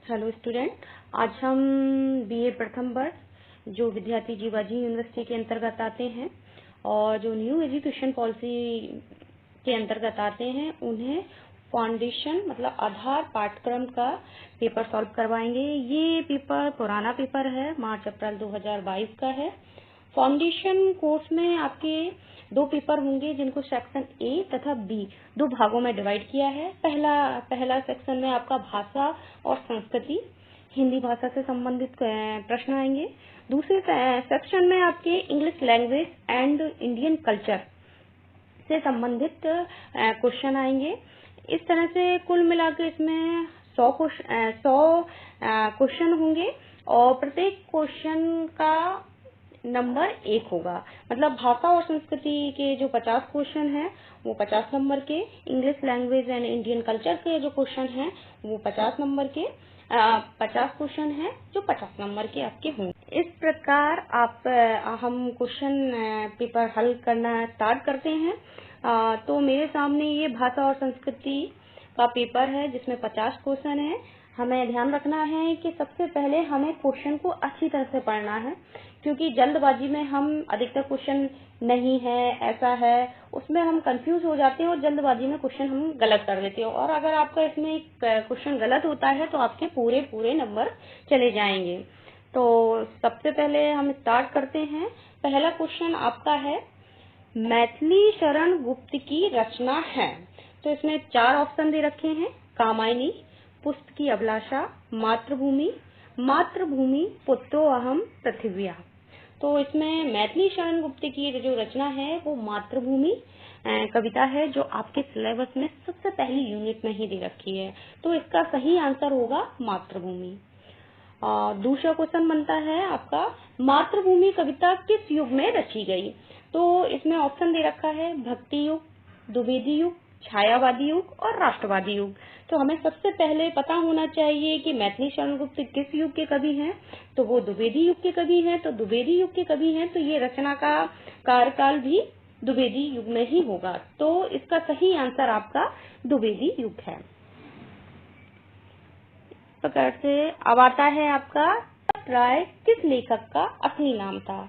Hello student, आज हम BA प्रथम वर्ष जो विद्यार्थी जीवाजी यूनिवर्सिटी के अंतर्गत आते हैं और जो न्यू एजुकेशन पॉलिसी के अंतर्गत आते हैं उन्हें फाउंडेशन मतलब आधार पाठ्यक्रम का पेपर सॉल्व करवाएंगे। ये पेपर पुराना पेपर है, मार्च अप्रैल 2022 का है। फाउंडेशन कोर्स में आपके दो पेपर होंगे जिनको सेक्शन ए तथा बी दो भागों में डिवाइड किया है। पहला सेक्शन में आपका भाषा और संस्कृति, हिंदी भाषा से संबंधित प्रश्न आएंगे। दूसरे सेक्शन में आपके English language and Indian culture से संबंधित क्वेश्चन आएंगे। इस तरह से कुल मिलाकर इसमें 100 क्वेश्चन होंगे और प्रत्येक क्वेश्चन का नंबर 1 होगा। मतलब भाषा और संस्कृति के जो 50 क्वेश्चन हैं वो 50 नंबर के, English language and Indian culture के जो क्वेश्चन हैं वो 50 नंबर के, 50 क्वेश्चन हैं जो 50 नंबर के आपके होंगे। इस प्रकार हम क्वेश्चन पेपर हल करना स्टार्ट करते हैं। तो मेरे सामने ये भाषा और संस्कृति का पेपर है जिसमें 50 क्वेश्चन है। हमें ध्यान रखना है कि सबसे पहले हमें क्वेश्चन को अच्छी तरह से पढ़ना है, क्योंकि जल्दबाजी में हम अधिकतर क्वेश्चन नहीं है, ऐसा है, उसमें हम कंफ्यूज हो जाते हैं और जल्दबाजी में क्वेश्चन हम गलत कर देते हैं। और अगर आपका इसमें एक क्वेश्चन गलत होता है तो आपके पूरे नंबर चले जाएंगे। तो सबसे पहले हम स्टार्ट करते हैं। पहला क्वेश्चन आपका है, मैथिली शरण गुप्त की रचना है। तो इसमें 4 ऑप्शन दे रखे हैं, कामायनी, पुस्तकी अभिलाषा, मातृभूमि पुत्रो अहम पृथिव्या। तो इसमें मैथिली शरण गुप्त की जो रचना है वो मातृभूमि कविता है जो आपके सिलेबस में सबसे पहली यूनिट में ही दे रखी है। तो इसका सही आंसर होगा मातृभूमि। दूसरा क्वेश्चन बनता है आपका, मातृभूमि कविता किस युग में रची गई। तो इसमें ऑप्शन दे रखा है भक्ति युग, द्विवेदी युग, छायावादी युग और राष्ट्रवादी युग। तो हमें सबसे पहले पता होना चाहिए कि मैथिली शरण गुप्त किस युग के कवि हैं। तो वो द्विवेदी युग के कवि हैं। तो द्विवेदी युग के कवि हैं तो ये रचना का कार्यकाल भी द्विवेदी युग में ही होगा। तो इसका सही आंसर आपका द्विवेदी युग है। इस प्रकार से अब आता है आपका, राय किस लेखक का असली नाम था।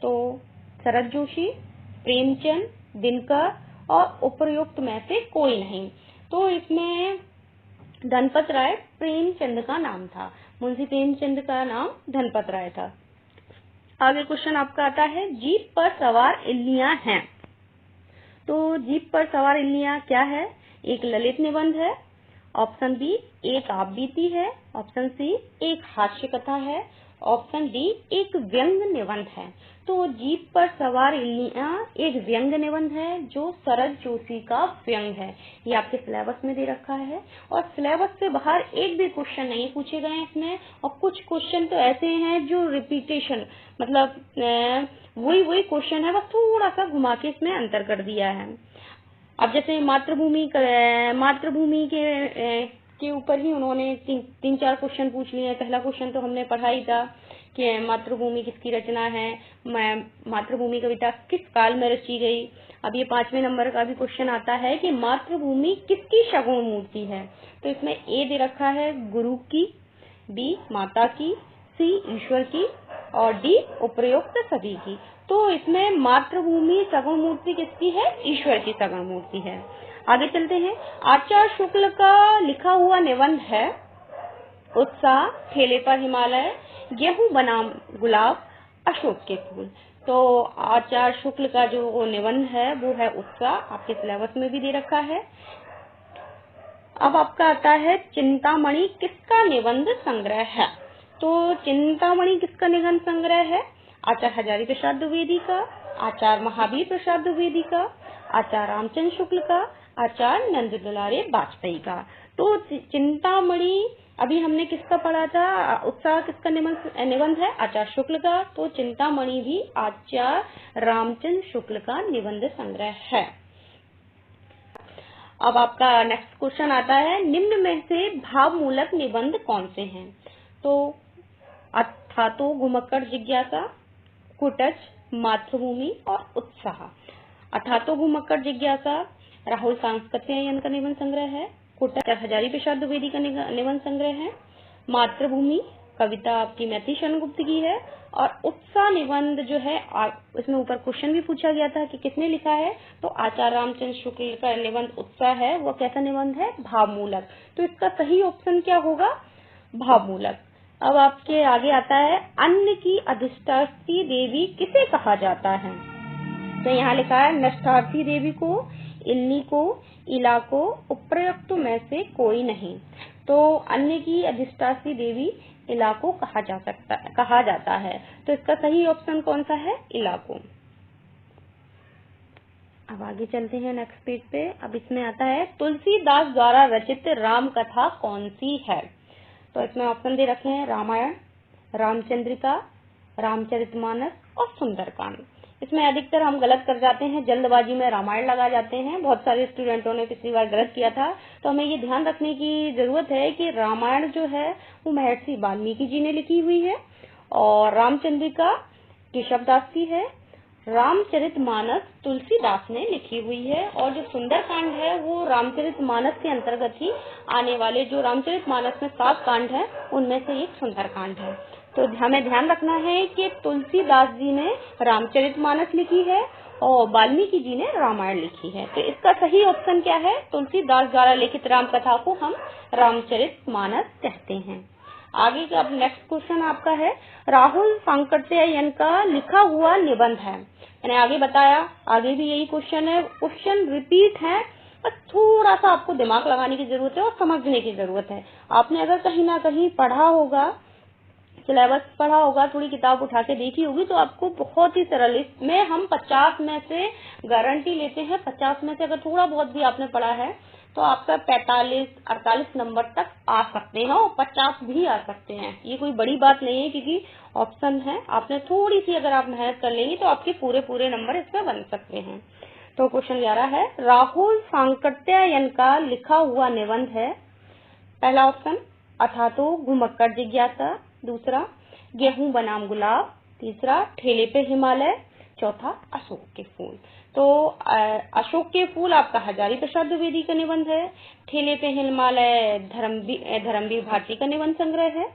तो शरद जोशी, प्रेमचंद, दिनकर और उपरोक्त में से कोई नहीं। तो इसमें धनपत राय प्रेमचंद का नाम था, मुंशी प्रेमचंद का नाम धनपत राय था। आगे क्वेश्चन आपका आता है, जीप पर सवार इल्लियां हैं। तो जीप पर सवार इल्लियां क्या है। एक ललित निबंध है, ऑप्शन बी एक आप बीती है, ऑप्शन सी एक हास्य कथा है, ऑप्शन डी एक व्यंग निबंध है। तो जीप पर सवार इल्लियां एक व्यंग निबंध है जो शरद जोशी का व्यंग है। ये आपके सिलेबस में दे रखा है और सिलेबस से बाहर एक भी क्वेश्चन नहीं पूछे गए इसमें। और कुछ क्वेश्चन तो ऐसे हैं जो रिपीटेशन मतलब वही क्वेश्चन है, बस थोड़ा सा घुमा के इसमें अंतर कर दिया है। अब जैसे मातृभूमि के ऊपर ही उन्होंने 3-4 क्वेश्चन पूछ लिए हैं। पहला क्वेश्चन तो हमने पढ़ा ही था कि मातृभूमि किसकी रचना है, मातृभूमि कविता किस काल में रची गई। अब ये 5वें नंबर का भी क्वेश्चन आता है कि मातृभूमि किसकी सगुण मूर्ति है। तो इसमें ए दे रखा है गुरु की, बी माता की, सी ईश्वर की और डी उपरोक्त सभी की। तो इसमें मातृभूमि सगुण मूर्ति किसकी है, ईश्वर की सगुण मूर्ति है। आगे चलते हैं। आचार्य शुक्ल का लिखा हुआ निबंध है, उत्साह, ठेले पर हिमालय, गेहूं बनाम गुलाब, अशोक के फूल। तो आचार्य शुक्ल का जो निबंध है वो है उत्साह, आपके सिलेबस में भी दे रखा है। अब आपका आता है, चिंतामणि किसका निबंध संग्रह है। तो चिंतामणि किसका निबंध संग्रह है, आचार्य हजारी प्रसाद द्विवेदी का, आचार्य महावीर प्रसाद द्विवेदी का, आचार्य रामचंद्र शुक्ल का, आचार्य नंद दुलारे वाजपेयी का। तो चिंतामणि अभी हमने किसका पढ़ा था, उत्साह किसका निबंध है, आचार्य शुक्ल का। तो चिंतामणि भी आचार्य रामचंद्र शुक्ल का निबंध संग्रह है। अब आपका नेक्स्ट क्वेश्चन आता है, निम्न में से भावमूलक निबंध कौन से हैं। तो अथातो घुमक्कड़ जिज्ञासा, कुटज, मातृभूमि और उत्साह। अथातो घुमक्कड़ जिज्ञासा राहुल सांस्कृतिक का निबंध संग्रह है, कुटज हजारी प्रसाद द्विवेदी का निबंध संग्रह है, मातृभूमि कविता आपकी मैथिली शरण गुप्त की है। और उत्साह निबंध जो है इसमें ऊपर क्वेश्चन भी पूछा गया था कि किसने लिखा है, तो आचार्य रामचंद्र शुक्ल का निबंध उत्साह है। वो कैसा निबंध है, भावमूलक। तो इसका सही ऑप्शन क्या होगा, भावमूलक। अब आपके आगे आता है अन्न की अधिष्ठात्री देवी किसे कहा जाता है। तो यहाँ लिखा है नष्टार्थी देवी को, इल्नी को, इला को, उपर्युक्त में से कोई नहीं। तो अन्न की अधिष्ठात्री देवी इला को कहा जाता है। तो इसका सही ऑप्शन कौन सा है, इला को। अब आगे चलते हैं नेक्स्ट पेज पे। अब इसमें आता है तुलसीदास द्वारा रचित राम कथा कौन सी है। तो इसमें ऑप्शन दे रखे हैं रामायण, रामचंद्रिका, रामचरितमानस और सुंदरकांड। इसमें अधिकतर हम गलत कर जाते हैं, जल्दबाजी में रामायण लगा जाते हैं। बहुत सारे स्टूडेंटों ने पिछली बार गलत किया था। तो हमें ये ध्यान रखने की जरूरत है कि रामायण जो है वो महर्षि वाल्मीकि जी ने लिखी हुई है और रामचंद्रिका केशवदास की है, रामचरितमानस तुलसीदास ने लिखी हुई है और जो सुंदरकांड है वो रामचरितमानस के अंतर्गत ही आने वाले, जो रामचरितमानस में 7 कांड है उनमें से एक सुंदरकांड है। तो हमें ध्यान रखना है कि तुलसीदास जी ने रामचरितमानस लिखी है और वाल्मीकि जी ने रामायण लिखी है। तो इसका सही ऑप्शन क्या है, तुलसीदास द्वारा लिखित राम कथा को हम रामचरितमानस कहते हैं। आगे का अब नेक्स्ट क्वेश्चन आपका है राहुल सांकृत्यायन का लिखा हुआ निबंध है। मैंने आगे बताया, आगे भी यही क्वेश्चन है, क्वेश्चन रिपीट है, बस थोड़ा सा आपको दिमाग लगाने की जरूरत है और समझने की जरूरत है। आपने अगर कहीं ना कहीं पढ़ा होगा, सिलेबस पढ़ा होगा, थोड़ी किताब उठा के देखी होगी, तो आपको बहुत ही सरल, इसमें हम 50 में से गारंटी लेते हैं, 50 में से अगर थोड़ा बहुत भी आपने पढ़ा है तो आपका 45-48 नंबर तक आ सकते हैं और 50 भी आ सकते हैं। ये कोई बड़ी बात नहीं है क्योंकि ऑप्शन है, आपने थोड़ी सी अगर आप मेहनत कर लेंगे तो आपके पूरे नंबर इसमें बन सकते हैं। तो क्वेश्चन 11 है राहुल सांकृत्यायन का लिखा हुआ निबंध है। पहला ऑप्शन अथातो घुमक्कड़ जिज्ञासा, दूसरा गेहूं बनाम गुलाब, तीसरा ठेले पे हिमालय, चौथा अशोक के फूल। तो अशोक के फूल आपका हजारी प्रसाद द्विवेदी का निबंध है, ठेले पे हिमालय धर्मवीर भारती का निबंध संग्रह है,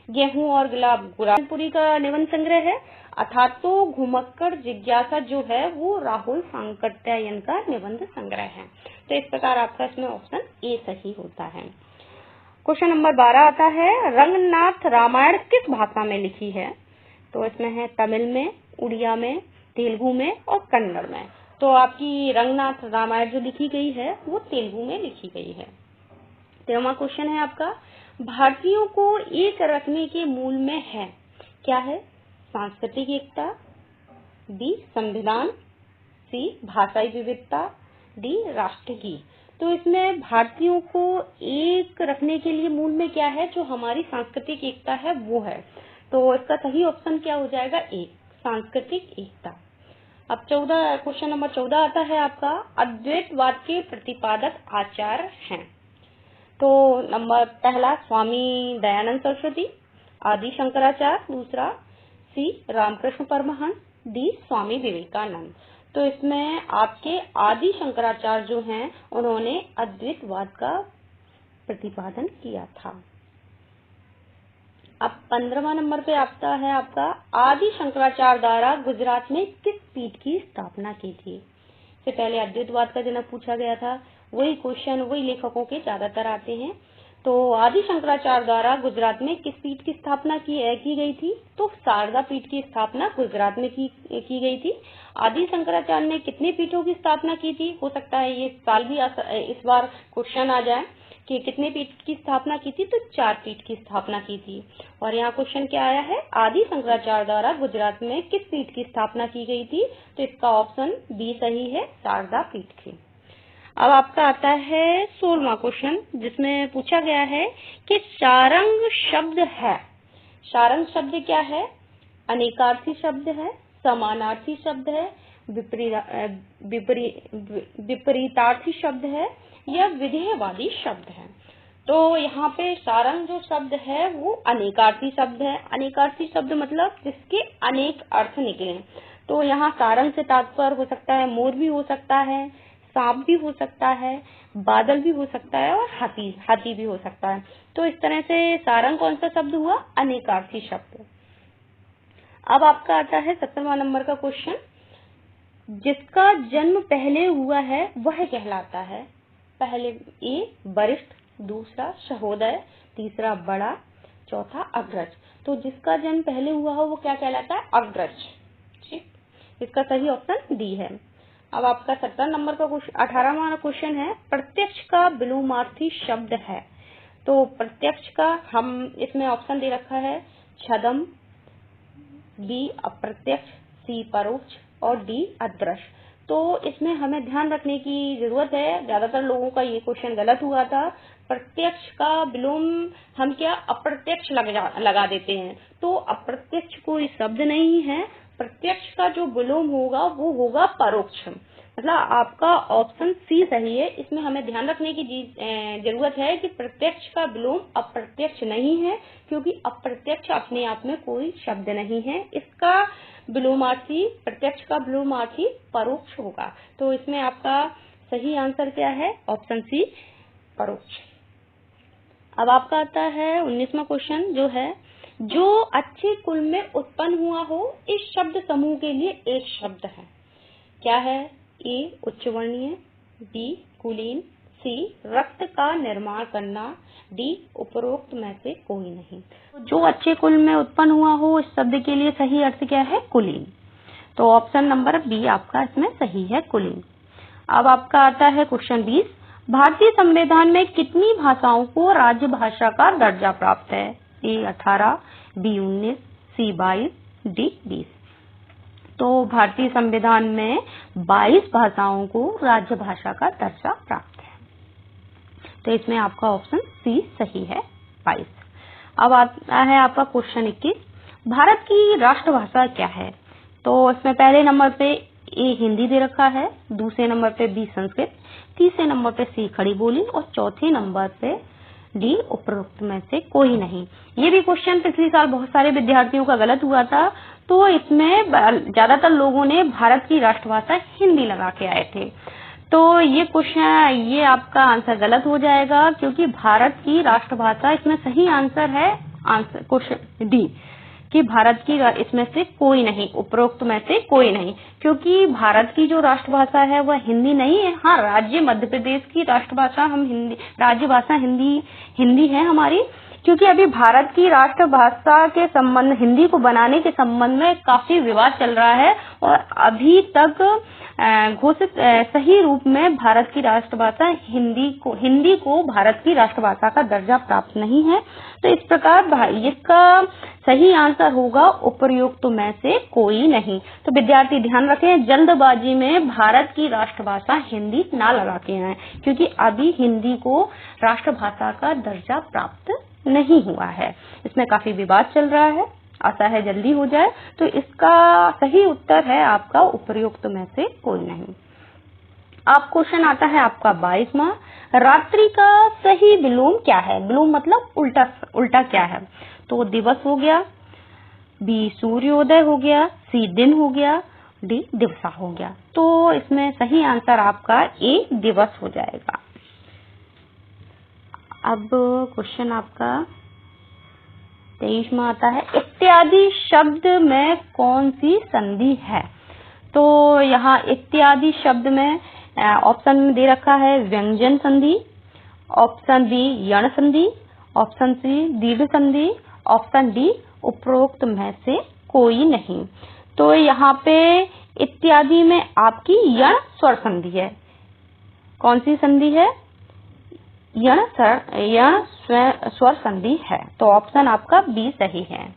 गेहूं और गुलाब गुलाबपुरी का निबंध संग्रह है, अथातो घुमक्कड़ जिज्ञासा जो है वो राहुल सांकृत्यायन का निबंध संग्रह है। तो इस प्रकार आपका इसमें ऑप्शन ए सही होता है। क्वेश्चन नंबर 12 आता है रंगनाथ रामायण किस भाषा में लिखी है। तो इसमें है तमिल में, उड़िया में, तेलुगु में और कन्नड़ में। तो आपकी रंगनाथ रामायण जो लिखी गई है वो तेलुगु में लिखी गई है। 13वां क्वेश्चन है आपका भारतीयों को एक रखने के मूल में है, क्या है, सांस्कृतिक एकता, बी संविधान, सी भाषाई विविधता, डी राष्ट्रगीत। तो इसमें भारतीयों को एक रखने के लिए मूल में क्या है, जो हमारी सांस्कृतिक एकता है वो है। तो इसका सही ऑप्शन क्या हो जाएगा, एक, सांस्कृतिक एकता। अब क्वेश्चन नंबर 14 आता है आपका अद्वैतवाद के प्रतिपादक आचार्य हैं। तो नंबर पहला स्वामी दयानंद सरस्वती, आदि शंकराचार्य, दूसरा सी रामकृष्ण परमहंस, डी स्वामी विवेकानंद। तो इसमें आपके आदि शंकराचार्य जो हैं उन्होंने अद्वैतवाद का प्रतिपादन किया था। अब 15वां नंबर पे आता है आपका आदि शंकराचार्य द्वारा गुजरात में किस पीठ की स्थापना की थी। इससे पहले अद्वैतवाद का जनक पूछा गया था, वही क्वेश्चन वही लेखकों के ज्यादातर आते हैं। तो आदि शंकराचार्य द्वारा गुजरात में किस पीठ की स्थापना की गई थी, तो शारदा पीठ की स्थापना गुजरात में की गई थी। आदि शंकराचार्य ने कितने पीठों की स्थापना की थी, हो सकता है ये साल भी इस बार क्वेश्चन आ जाए कि कितने पीठ की स्थापना की थी, तो 4 पीठ की स्थापना की थी। और यहाँ क्वेश्चन क्या आया है, आदि शंकराचार्य द्वारा गुजरात में किस पीठ की स्थापना की गई थी। तो इसका ऑप्शन बी सही है, शारदा पीठ की। अब आपका आता है 16वां क्वेश्चन, जिसमें पूछा गया है कि सारंग शब्द है। सारंग शब्द क्या है, अनेकार्थी शब्द है, समानार्थी शब्द है, विपरीतार्थी शब्द है या विधेयवादी शब्द है। तो यहाँ पे सारंग जो शब्द है वो अनेकार्थी शब्द है। अनेकार्थी शब्द मतलब जिसके अनेक अर्थ निकले। तो यहाँ सारंग से तात्पर्य हो सकता है मोर भी हो सकता है, सांप भी हो सकता है, बादल भी हो सकता है और हाथी भी हो सकता है। तो इस तरह से सारंग कौन सा शब्द हुआ? अनेकार्थी शब्द। अब आपका आता है 17वां नंबर का क्वेश्चन, जिसका जन्म पहले हुआ है वह कहलाता है। पहले ए वरिष्ठ, दूसरा सहोदय, तीसरा बड़ा, चौथा अग्रज। तो जिसका जन्म पहले हुआ हो वो क्या कहलाता है? अग्रज। ठीक, इसका सही ऑप्शन डी है। अब आपका 17 नंबर का 18वां क्वेश्चन है, प्रत्यक्ष का विलोमार्थी शब्द है। तो प्रत्यक्ष का हम इसमें ऑप्शन दे रखा है छदम, बी अप्रत्यक्ष, सी परोक्ष और डी अदृश्य। तो इसमें हमें ध्यान रखने की जरूरत है, ज्यादातर लोगों का ये क्वेश्चन गलत हुआ था। प्रत्यक्ष का विलोम हम क्या अप्रत्यक्ष लगा देते हैं, तो अप्रत्यक्ष कोई शब्द नहीं है। प्रत्यक्ष का जो विलोम होगा वो होगा परोक्ष। मतलब आपका ऑप्शन सी सही है। इसमें हमें ध्यान रखने की जरूरत है कि प्रत्यक्ष का विलोम अप्रत्यक्ष नहीं है, क्योंकि अप्रत्यक्ष अपने आप में कोई शब्द नहीं है। इसका विलोमार्थी, प्रत्यक्ष का विलोमार्थी परोक्ष होगा। तो इसमें आपका सही आंसर क्या है? ऑप्शन सी परोक्ष। अब आपका आता है 19वां क्वेश्चन, जो है जो अच्छे कुल में उत्पन्न हुआ हो इस शब्द समूह के लिए एक शब्द है। क्या है? ए उच्च वर्णीय, बी कुलीन, सी रक्त का निर्माण करना, डी उपरोक्त में से कोई नहीं। जो अच्छे कुल में उत्पन्न हुआ हो इस शब्द के लिए सही अर्थ क्या है? कुलीन। तो ऑप्शन नंबर बी आपका इसमें सही है, कुलीन। अब आपका आता है क्वेश्चन 20, भारतीय संविधान में कितनी भाषाओं को राज्य भाषा का दर्जा प्राप्त है? ए 18, बी 19, सी 22, डी 20। तो भारतीय संविधान में 22 भाषाओं को राज्य भाषा का दर्जा प्राप्त है। तो इसमें आपका ऑप्शन सी सही है, 22। अब आता है आपका क्वेश्चन 21, भारत की राष्ट्रभाषा क्या है? तो इसमें पहले नंबर पे ए हिंदी दे रखा है, दूसरे नंबर पे बी संस्कृत, तीसरे नंबर पे सी खड़ी बोली और चौथे नंबर पे डी उपरोक्त में से कोई नहीं। ये भी क्वेश्चन पिछले साल बहुत सारे विद्यार्थियों का गलत हुआ था। तो इसमें ज्यादातर लोगों ने भारत की राष्ट्रभाषा हिंदी लगा के आए थे। तो ये क्वेश्चन, ये आपका आंसर गलत हो जाएगा, क्योंकि भारत की राष्ट्रभाषा, इसमें सही आंसर है आंसर क्वेश्चन डी, कि भारत की इसमें से कोई नहीं, उपरोक्त में से कोई नहीं। क्योंकि भारत की जो राष्ट्रभाषा है वह हिंदी नहीं है। हाँ, राज्य मध्य प्रदेश की राष्ट्रभाषा हम हिंदी, राज्य भाषा हिंदी है हमारी। क्योंकि अभी भारत की राष्ट्रभाषा के संबंध, हिंदी को बनाने के संबंध में काफी विवाद चल रहा है और अभी तक घोषित सही रूप में भारत की राष्ट्रभाषा हिंदी को भारत की राष्ट्रभाषा का दर्जा प्राप्त नहीं है। तो इस प्रकार इसका सही आंसर होगा उपर्युक्त में से कोई नहीं। तो विद्यार्थी ध्यान रखें, जल्दबाजी में भारत की राष्ट्रभाषा हिंदी ना लगा के आए, क्योंकि अभी हिंदी को राष्ट्रभाषा का दर्जा प्राप्त नहीं हुआ है। इसमें काफी विवाद चल रहा है, आशा है जल्दी हो जाए। तो इसका सही उत्तर है आपका उपर्युक्त में से कोई नहीं। अब क्वेश्चन आता है आपका 22वां, रात्रि का सही विलोम क्या है? विलोम मतलब उल्टा क्या है? तो दिवस हो गया, बी सूर्योदय हो गया, सी दिन हो गया, डी दिवसा हो गया। तो इसमें सही आंसर आपका ए दिवस हो जाएगा। अब क्वेश्चन आपका 23वां आता है, इत्यादि शब्द में कौन सी संधि है? तो यहाँ इत्यादि शब्द में ऑप्शन में दे रखा है व्यंजन संधि, ऑप्शन बी यण संधि, ऑप्शन सी दीर्घ संधि, ऑप्शन डी उपरोक्त में से कोई नहीं। तो यहाँ पे इत्यादि में आपकी यण स्वर संधि है। कौन सी संधि है? यण स्वर संधि है। तो ऑप्शन आपका बी सही है।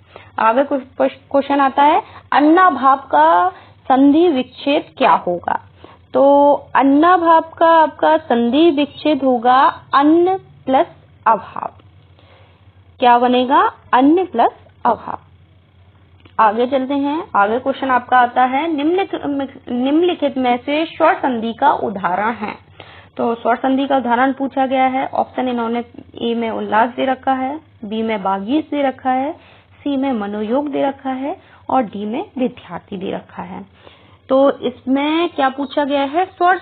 आगे क्वेश्चन आता है, अन्नाभाव का संधि विच्छेद क्या होगा? तो अन्नाभाव का आपका संधि विच्छेद होगा अन्न प्लस अभाव। क्या बनेगा? अन्न प्लस अभाव। आगे चलते हैं। आगे क्वेश्चन आपका आता है, निम्नलिखित में से स्वर संधि का उदाहरण है। तो स्वर संधि का उदाहरण पूछा गया है। ऑप्शन इन्होंने ए में उल्लास दे रखा है, बी में बागीश दे रखा है, सी में मनोयोग दे रखा है और डी में विद्यार्थी दे रखा है। तो इसमें क्या पूछा गया है, स्वर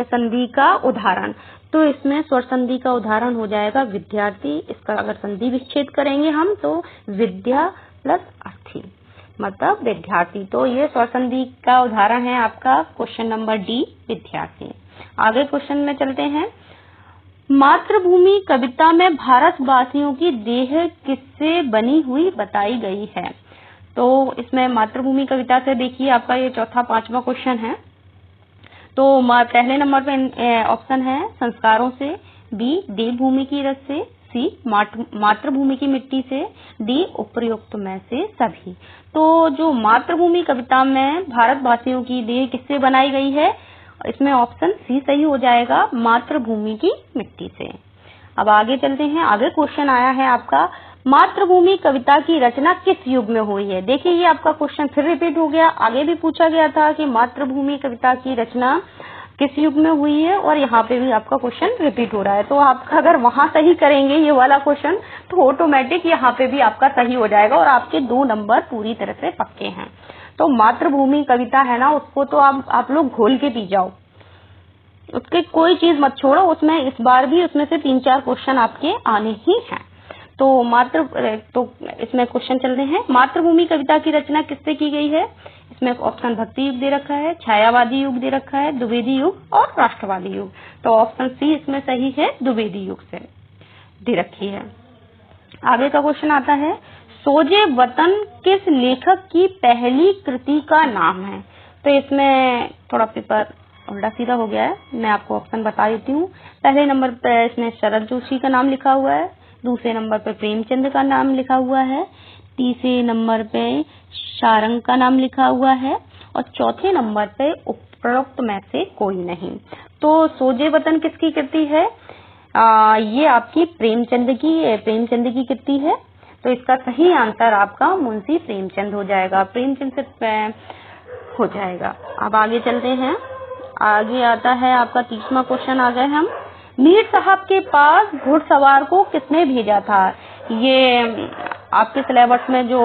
संधि का उदाहरण। तो इसमें स्वर संधि का उदाहरण हो जाएगा विद्यार्थी। इसका अगर संधि विच्छेद करेंगे हम तो विद्या प्लस अर्थी, मतलब विद्यार्थी। तो ये स्वर संधि का उदाहरण है आपका क्वेश्चन नंबर डी, विद्यार्थी। आगे क्वेश्चन में चलते हैं। मातृभूमि कविता में भारतवासियों की देह किससे बनी हुई बताई गई है। तो इसमें मातृभूमि कविता से देखिए आपका ये चौथा पांचवा क्वेश्चन है। तो पहले नंबर पे ऑप्शन है संस्कारों से, बी देवभूमि की रस से, सी मातृभूमि की मिट्टी से, डी उपर्युक्त में से सभी। तो जो मातृभूमि कविता में भारतवासियों की देह किससे बनाई गई है, इसमें ऑप्शन सी सही हो जाएगा, मातृभूमि की मिट्टी से। अब आगे चलते हैं। आगे क्वेश्चन आया है आपका, मातृभूमि कविता की रचना किस युग में हुई है। देखिए ये आपका क्वेश्चन फिर रिपीट हो गया। आगे भी पूछा गया था कि मातृभूमि कविता की रचना किस युग में हुई है, और यहाँ पे भी आपका क्वेश्चन रिपीट हो रहा है। तो आपका अगर वहां सही करेंगे ये वाला क्वेश्चन तो ऑटोमेटिक यहाँ पे भी आपका सही हो जाएगा और आपके 2 नंबर पूरी तरह से पक्के हैं। तो मातृभूमि कविता है ना, उसको तो आप लोग घोल के पी जाओ, उसके कोई चीज मत छोड़ो। उसमें इस बार भी उसमें से 3-4 क्वेश्चन आपके आने ही हैं। तो इसमें क्वेश्चन चल रहे हैं, मातृभूमि कविता की रचना किससे की गई है। इसमें ऑप्शन भक्ति युग दे रखा है, छायावादी युग दे रखा है, द्विवेदी युग और राष्ट्रवादी युग। तो ऑप्शन सी इसमें सही है, द्विवेदी युग से दे रखी है। आगे का क्वेश्चन आता है, सोजे वतन किस लेखक की पहली कृति का नाम है। तो इसमें थोड़ा पेपर उल्टा सीधा हो गया है, मैं आपको ऑप्शन बता देती हूँ। पहले नंबर पे इसमें शरद जोशी का नाम लिखा हुआ है, दूसरे नंबर पे प्रेमचंद का नाम लिखा हुआ है, तीसरे नंबर पे शारंग का नाम लिखा हुआ है, और चौथे नंबर पे उपरोक्त में से कोई नहीं। तो सोजे वतन किसकी कृति है, ये आपकी प्रेमचंद की कृति है। तो इसका सही आंसर आपका मुंशी प्रेमचंद हो जाएगा, प्रेमचंद से हो जाएगा। अब आगे चलते हैं। आगे आता है आपका 30वां क्वेश्चन। आ गए हम, मीर साहब के पास घुड़सवार को किसने भेजा था। ये आपके सिलेबस में जो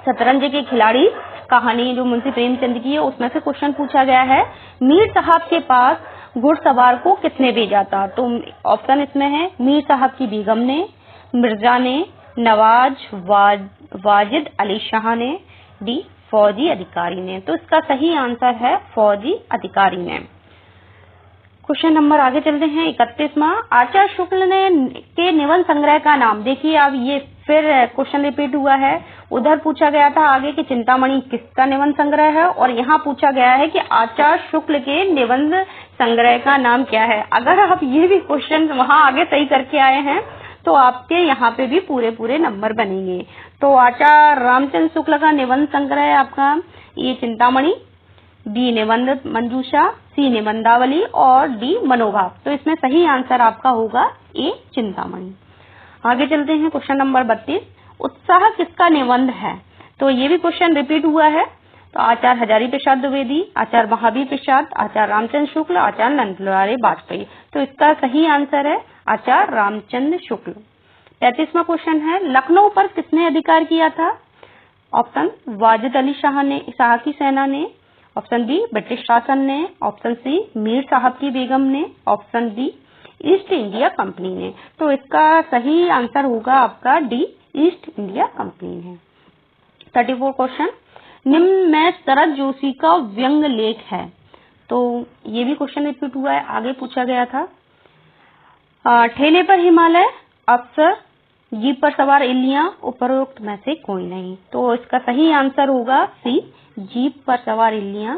शतरंज के खिलाड़ी कहानी जो मुंशी प्रेमचंद की है उसमें से क्वेश्चन पूछा गया है, मीर साहब के पास घुड़सवार को किसने भेजा था। तो ऑप्शन इसमें है, मीर साहब की बेगम ने, मिर्जा ने, नवाज वाजिद अली शाह ने, डी फौजी अधिकारी ने। तो इसका सही आंसर है फौजी अधिकारी ने। क्वेश्चन नंबर आगे चलते हैं 31वां, आचार्य शुक्ल ने के निबंध संग्रह का नाम। देखिए अब ये फिर क्वेश्चन रिपीट हुआ है। उधर पूछा गया था आगे कि चिंतामणि किसका निबंध संग्रह है, और यहाँ पूछा गया है कि आचार्य शुक्ल के निबंध संग्रह का नाम क्या है। अगर आप ये भी क्वेश्चन वहां आगे सही करके आए हैं तो आपके यहाँ पे भी पूरे नंबर बनेंगे। तो आचार्य रामचंद्र शुक्ल का निबंध संग्रह है आपका ये चिंतामणि, बी निबंध मंजूषा, सी निबंधावली और डी मनोभाव। तो इसमें सही आंसर आपका होगा ए चिंतामणि। आगे चलते हैं क्वेश्चन नंबर 32, उत्साह किसका निबंध है। तो ये भी क्वेश्चन रिपीट हुआ है। तो आचार्य हजारी प्रसाद द्विवेदी, आचार्य महावीर प्रसाद, आचार्य रामचंद्र शुक्ल, आचार्य नंदलाल वाजपेयी। तो इसका सही आंसर है आचार्य रामचंद्र शुक्ल। 33वां क्वेश्चन है, लखनऊ पर किसने अधिकार किया था। ऑप्शन वाजिद अली शाह की सेना ने, ऑप्शन बी ब्रिटिश शासन ने, ऑप्शन सी मीर साहब की बेगम ने, option D east India company ने। तो इसका सही आंसर होगा आपका डी ईस्ट इंडिया कंपनी ने। 34 क्वेश्चन, निम्न में शरद जोशी का व्यंग लेख है। तो ये भी क्वेश्चन रिपीट हुआ है, आगे पूछा गया था। ठेले पर हिमालय, अफसर, जीप पर सवार इल्लियां, उपरोक्त में से कोई नहीं। तो इसका सही आंसर होगा सी जीप पर सवार इल्लियां,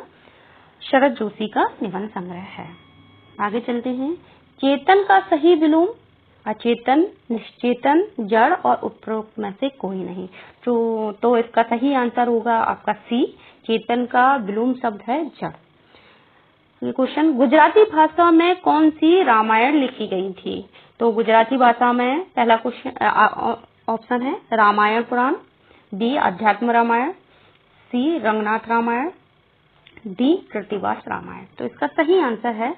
शरद जोशी का निबंध संग्रह है। आगे चलते हैं, चेतन का सही विलोम, अचेतन, निश्चेतन, जड़ और उपरोक्त में से कोई नहीं। तो इसका सही आंसर होगा आपका सी, चेतन का विलोम शब्द है जड़। क्वेश्चन, गुजराती भाषा में कौन सी रामायण लिखी गई थी। तो गुजराती भाषा में पहला क्वेश्चन ऑप्शन है रामायण पुराण, बी अध्यात्म रामायण, सी रंगनाथ रामायण, डी कृतिवास रामायण। तो इसका सही आंसर है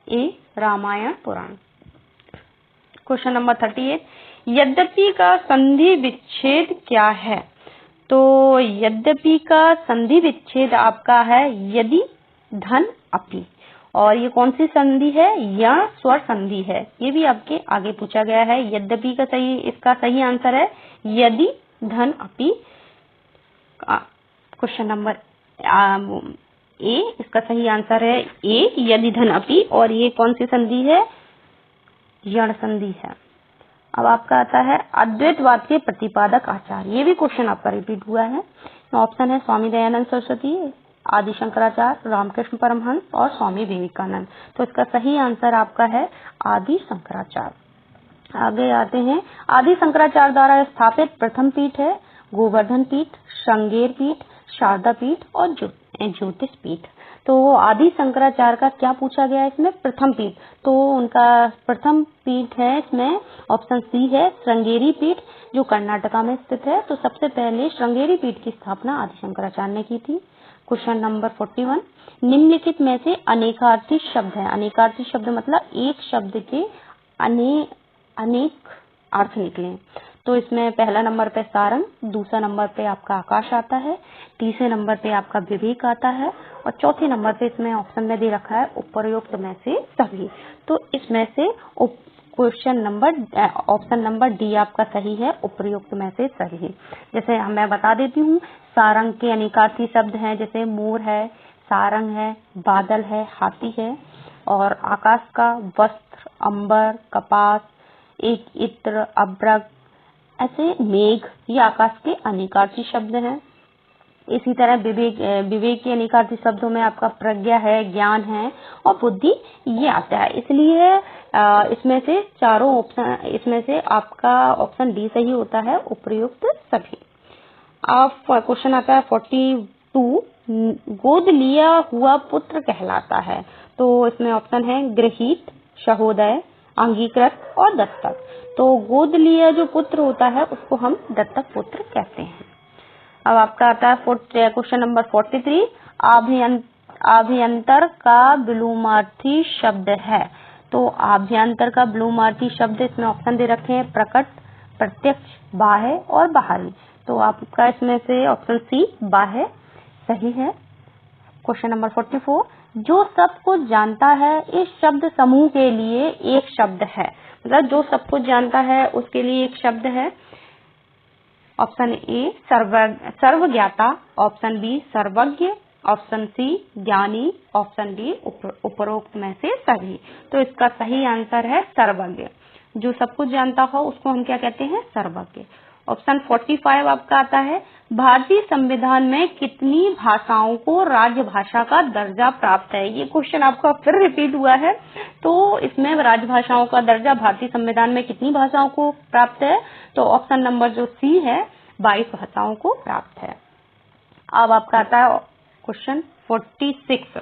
ए रामायण पुराण। क्वेश्चन नंबर 38, यद्यपि का संधि विच्छेद क्या है। तो यद्यपि का संधि विच्छेद आपका है यदि धन अपि, और ये कौन सी संधि है? यण स्वर संधि है। ये भी आपके आगे पूछा गया है। यद्यपि का इसका सही आंसर है यदि धन अपि। क्वेश्चन नंबर ए, इसका सही आंसर है ए, यदि धन अपि। और ये कौन सी संधि है? यण संधि है। अब आपका आता है अद्वैतवाद के प्रतिपादक आचार्य। ये भी क्वेश्चन आपका रिपीट हुआ है। ऑप्शन है स्वामी दयानंद सरस्वती, आदि शंकराचार्य, रामकृष्ण परमहंस और स्वामी विवेकानंद। तो इसका सही आंसर आपका है आदि शंकराचार्य। आगे आते हैं, आदि शंकराचार्य द्वारा स्थापित प्रथम पीठ है गोवर्धन पीठ, श्रृंगेर पीठ, शारदा पीठ और ज्योतिष पीठ। तो आदि शंकराचार्य का क्या पूछा गया है इसमें? प्रथम पीठ। तो उनका प्रथम पीठ है इसमें ऑप्शन सी है श्रृंगेरी पीठ, जो कर्नाटका में स्थित है। तो सबसे पहले श्रृंगेरी पीठ की स्थापना आदि शंकराचार्य ने की थी। क्वेश्चन नंबर 41, निम्नलिखित में से अनेकार्थी शब्द है। अनेकार्थी शब्द मतलब एक शब्द के अनेक अर्थ निकले। तो इसमें पहला नंबर पे सारंग, दूसरा नंबर पे आपका आकाश आता है, तीसरे नंबर पे आपका विवेक आता है और चौथे नंबर पे इसमें ऑप्शन में दे रखा है उपरोक्त में से सभी। तो इसमें से ऑप्शन नंबर डी आपका सही है, उपरोक्त में से सही। जैसे मैं बता देती हूँ, सारंग के अनेकार्थी शब्द हैं जैसे मोर है, सारंग है, बादल है, हाथी है। और आकाश का वस्त्र, अंबर, कपास, एक इत्र, अब्रक, ऐसे मेघ, ये आकाश के अनेकार्थी शब्द हैं। इसी तरह विवेक के अनेकार्थी शब्दों में आपका प्रज्ञा है, ज्ञान है और बुद्धि, ये आता है। इसलिए इसमें से चारों ऑप्शन, इसमें से आपका ऑप्शन डी सही होता है, उपयुक्त सभी। अब क्वेश्चन आता है 42, गोद लिया हुआ पुत्र कहलाता है। तो इसमें ऑप्शन है गृहीत, सहोदय, अंगीकृत और दत्तक। तो गोद लिया जो पुत्र होता है उसको हम दत्तक पुत्र कहते हैं। अब आपका आता है क्वेश्चन नंबर 43, आभ्यंतर का विलोमार्थी शब्द है। तो आभ्यंतर का विलोमार्थी शब्द इसमें ऑप्शन दे रखे हैं प्रकट, प्रत्यक्ष, बाह्य और बाहरी। तो आपका इसमें से ऑप्शन सी बाह्य सही है। क्वेश्चन नंबर 44, जो सब कुछ जानता है इस शब्द समूह के लिए एक शब्द है। मतलब जो सब कुछ जानता है उसके लिए एक शब्द है। ऑप्शन ए सर्वज्ञाता, ऑप्शन बी सर्वज्ञ, ऑप्शन सी ज्ञानी, ऑप्शन डी उपरोक्त में से सभी। तो इसका सही आंसर है सर्वज्ञ। जो सब कुछ जानता हो उसको हम क्या कहते हैं? सर्वज्ञ। ऑप्शन 45 आपका आता है, भारतीय संविधान में कितनी भाषाओं को राजभाषा का दर्जा प्राप्त है। ये क्वेश्चन आपका फिर रिपीट हुआ है। तो इसमें राजभाषाओं का दर्जा भारतीय संविधान में कितनी भाषाओं को प्राप्त है? तो ऑप्शन नंबर जो सी है 22 भाषाओं को प्राप्त है। अब आपका आता है क्वेश्चन 46,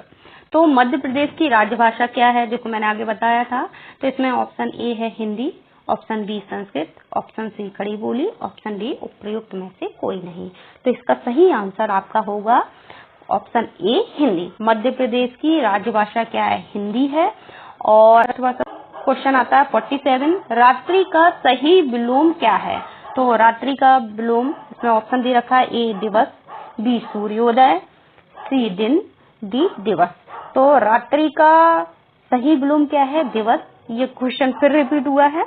तो मध्य प्रदेश की राजभाषा क्या है, जिसको मैंने आगे बताया था। तो इसमें ऑप्शन ए है Hindi, option B Sanskrit, option C Khadi Boli, option D उपयुक्त में से कोई नहीं। तो इसका सही आंसर आपका होगा ऑप्शन ए हिंदी। मध्य प्रदेश की राजभाषा क्या है? हिंदी है। और क्वेश्चन आता है 47, रात्रि का सही विलोम क्या है। तो रात्रि का विलोम इसमें ऑप्शन दे रखा है ए दिवस, बी सूर्योदय, सी दिन, डी दिवस। तो रात्रि का सही विलोम क्या है? दिवस। ये क्वेश्चन फिर रिपीट हुआ है।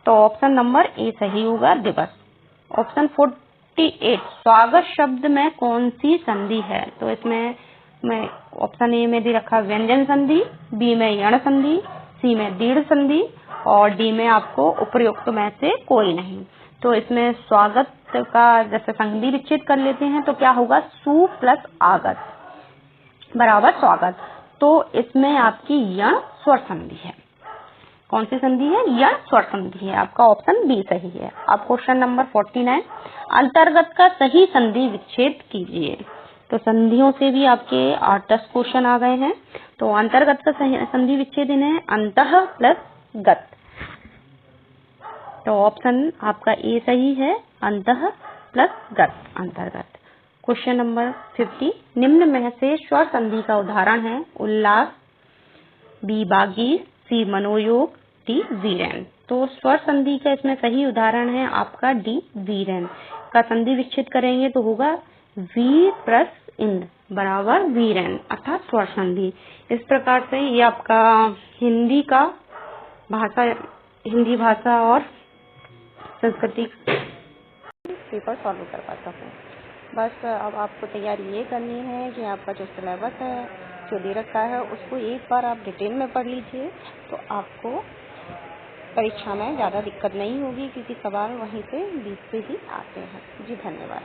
तो ऑप्शन नंबर ए सही होगा, दिवस। ऑप्शन 48, स्वागत शब्द में कौन सी संधि है। तो इसमें मैं ऑप्शन ए में दे रखा व्यंजन संधि, बी में यण संधि, सी में दीर्घ संधि और डी में आपको उपयुक्त में से कोई नहीं। तो इसमें स्वागत का जैसे संधि विच्छेद कर लेते हैं तो क्या होगा? सु प्लस आगत बराबर स्वागत। तो इसमें आपकी यण स्वर संधि है। कौन सी संधि है? यण स्वर संधि है। आपका ऑप्शन बी सही है। अब क्वेश्चन नंबर 49, अंतर्गत का सही संधि विच्छेद कीजिए। तो संधियों से भी आपके 8-10 क्वेश्चन आ गए हैं। तो अंतर्गत का संधि विच्छेद है अंतः प्लस गत। तो ऑप्शन आपका ए सही है, अंतः प्लस गत, अंतर्गत। क्वेश्चन नंबर 50, निम्न में से स्वर संधि का उदाहरण है उल्लास, बी बागी, सी मनोयोग, डी वीरेन। तो स्वर संधि का इसमें सही उदाहरण है आपका डी वीरेन। का संधि विच्छेद करेंगे तो होगा वीर प्लस इंद बराबर वीरेन, अर्थात स्वर संधि। इस प्रकार से ये आपका हिंदी भाषा और संस्कृति पेपर सॉल्व कर पाता हूँ। बस अब आपको तैयारी ये करनी है कि आपका जो सिलेबस है जो दे रखा है उसको एक बार आप डिटेल में पढ़ लीजिए, तो आपको परीक्षा में ज़्यादा दिक्कत नहीं होगी, क्योंकि सवाल वहीं से बीच से ही आते हैं। जी धन्यवाद।